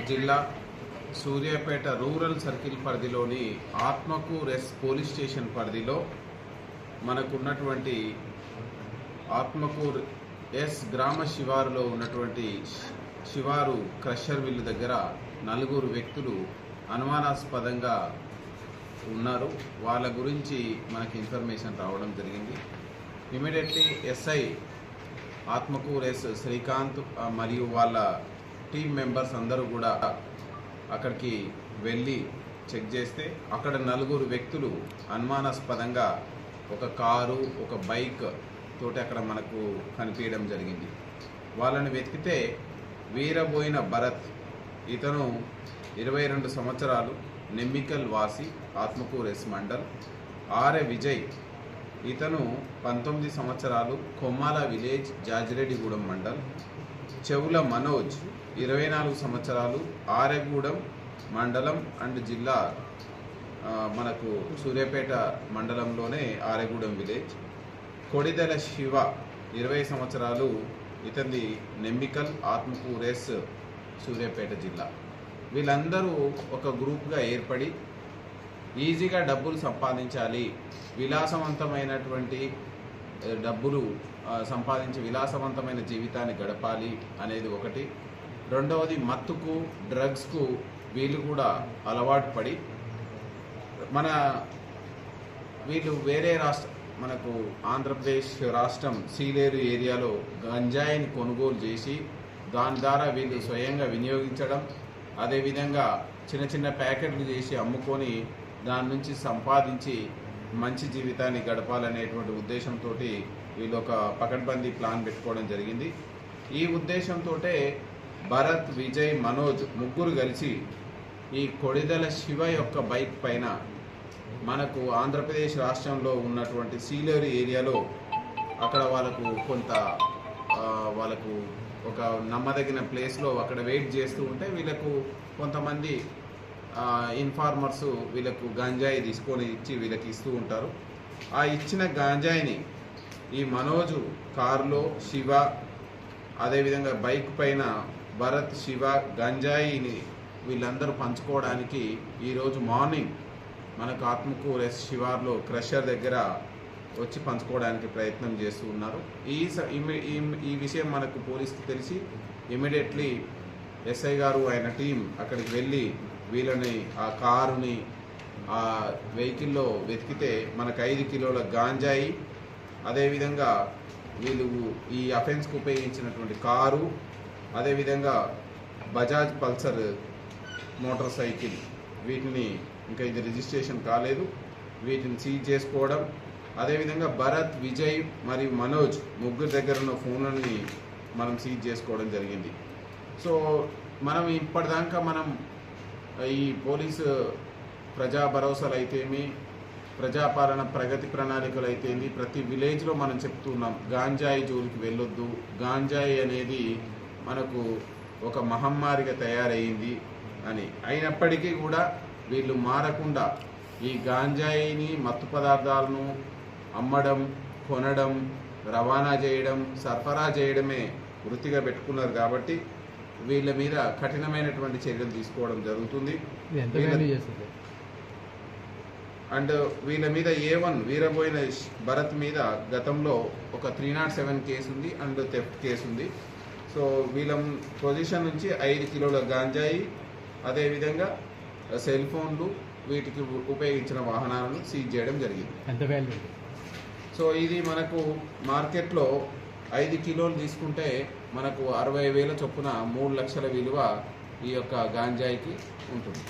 జిల్లా Suryapet rural circle పరిధిలోని Atmakur yes police station పరిధిలో మనకున్నటువంటి ఆత్మకూర్ ఎస్ గ్రామ శివారులో ఉన్నటువంటి శివారు క్రషర్ మిల్లు దగ్గర 4 వ్యక్తులు అనుమానాస్పదంగా ఉన్నారు. వాళ్ళ గురించి మనకి ఇన్ఫర్మేషన్ రావడం జరిగింది. Immediately SI Atmakur S Srikanth మరియు వాళ్ళ టీం మెంబర్స్ అందరూ కూడా అక్కడికి వెళ్ళి చెక్ చేస్తే అక్కడ 4 వ్యక్తులు అనుమానాస్పదంగా ఒక కారు ఒక బైక్ తోటి అక్కడ మనకు కనిపించడం జరిగింది. వాళ్ళని వెతికితే వీరబోయిన భరత్, ఇతను 22 సంవత్సరాలు, నెమ్మికల్ వాసి, ఆత్మకూర్ ఎస్ మండల్. ఆర్ఏ విజయ్, ఇతను 19 సంవత్సరాలు, కొమ్మాల విలేజ్, జాజిరెడ్డిగూడెం మండల్. చెవుల మనోజ్ 24 సంవత్సరాలు, ఆరెగూడెం మండలం అండ్ జిల్లా మనకు సూర్యాపేట మండలంలోనే ఆరెగూడెం విలేజ్. కొడిదెల శివ 20 సంవత్సరాలు, ఇతని నెమ్మికల్, ఆత్మకూర్ ఎస్ సూర్యాపేట జిల్లా. వీళ్ళందరూ ఒక గ్రూప్గా ఏర్పడి ఈజీగా డబ్బులు సంపాదించాలి, విలాసవంతమైనటువంటి డబ్బులు సంపాదించి విలాసవంతమైన జీవితాన్ని గడపాలి అనేది ఒకటి. రెండవది మత్తుకు డ్రగ్స్కు వీళ్ళు కూడా అలవాటు పడి వీళ్ళు వేరే మనకు ఆంధ్రప్రదేశ్ రాష్ట్రం సీలేరు ఏరియాలో గంజాయిని కొనుగోలు చేసి దాని ద్వారా వీళ్ళు స్వయంగా వినియోగించడం, అదేవిధంగా చిన్న చిన్న ప్యాకెట్లు చేసి అమ్ముకొని దాని నుంచి సంపాదించి మంచి జీవితాన్ని గడపాలనేటువంటి ఉద్దేశంతో వీళ్ళు ఒక పకడ్బందీ ప్లాన్ పెట్టుకోవడం జరిగింది. ఈ ఉద్దేశంతో భరత్, విజయ్, మనోజ్ ముగ్గురు కలిసి ఈ కొడిదెల శివ యొక్క బైక్ పైన మనకు ఆంధ్రప్రదేశ్ రాష్ట్రంలో ఉన్నటువంటి సీలేరు ఏరియాలో అక్కడ వాళ్ళకు ఒక నమ్మదగిన ప్లేస్లో అక్కడ వెయిట్ చేస్తూ ఉంటే వీళ్ళకు కొంతమంది ఇన్ఫార్మర్స్ వీళ్ళకు గంజాయి తీసుకొని ఇచ్చి వీళ్ళకి ఇస్తూ ఉంటారు. ఆ ఇచ్చిన గంజాయిని ఈ మనోజు కారులో, శివ అదేవిధంగా బైక్ పైన భరత్, శివ గంజాయిని వీళ్ళందరూ పంచుకోవడానికి ఈరోజు మార్నింగ్ మనకు ఆత్మకూర్ ఎస్ శివార్లో క్రషర్ దగ్గర వచ్చి పంచుకోవడానికి ప్రయత్నం చేస్తూ ఉన్నారు. ఈ విషయం మనకు పోలీసుకి తెలిసి ఇమీడియట్లీ ఎస్ఐ గారు ఆయన టీం అక్కడికి వెళ్ళి వీళ్ళని ఆ కారుని ఆ వెహికల్లో వెతికితే మనకు 5 కిలోల గాంజాయి, అదేవిధంగా వీళ్ళు ఈ అఫెన్స్కి ఉపయోగించినటువంటి కారు, అదేవిధంగా బజాజ్ పల్సర్ మోటార్ సైకిల్, వీటిని ఇంకా ఇది రిజిస్ట్రేషన్ కాలేదు, వీటిని సీజ్ చేసుకోవడం, అదేవిధంగా భరత్, విజయ్ మరియు మనోజ్ ముగ్గురు దగ్గర ఉన్న ఫోన్లని మనం సీజ్ చేసుకోవడం జరిగింది. సో మనం ఇప్పటిదాకా ఈ పోలీసు ప్రజా భరోసాలు అయితేమి, ప్రజాపాలన ప్రగతి ప్రణాళికలు అయితేమి ప్రతి విలేజ్లో మనం చెప్తున్నాం గాంజాయి జోలికి వెళ్ళొద్దు, గాంజాయి అనేది మనకు ఒక మహమ్మారిగా తయారైంది అని. అయినప్పటికీ కూడా వీళ్ళు మారకుండా ఈ గాంజాయిని, మత్తు పదార్థాలను అమ్మడం, కొనడం, రవాణా చేయడం, సరఫరా చేయడమే వృత్తిగా పెట్టుకున్నారు. కాబట్టి వీళ్ళ మీద కఠినమైనటువంటి చర్యలు తీసుకోవడం జరుగుతుంది. అండ్ వీళ్ళ మీద A1 వీరబోయిన భరత్ మీద గతంలో ఒక 307 కేసు ఉంది అండ్ థెఫ్ట్ కేసు ఉంది. సో వీళ్ళ పొజిషన్ నుంచి 5 కిలోల గాంజాయి, అదేవిధంగా సెల్ ఫోన్లు, వీటికి ఉపయోగించిన వాహనాలను సీజ్ చేయడం జరిగింది. సో ఇది మనకు మార్కెట్లో 5 కిలోలు తీసుకుంటే మనకు 60,000 చొప్పున 3 లక్షల విలువ ఈ యొక్క గాంజాయికి ఉంటుంది.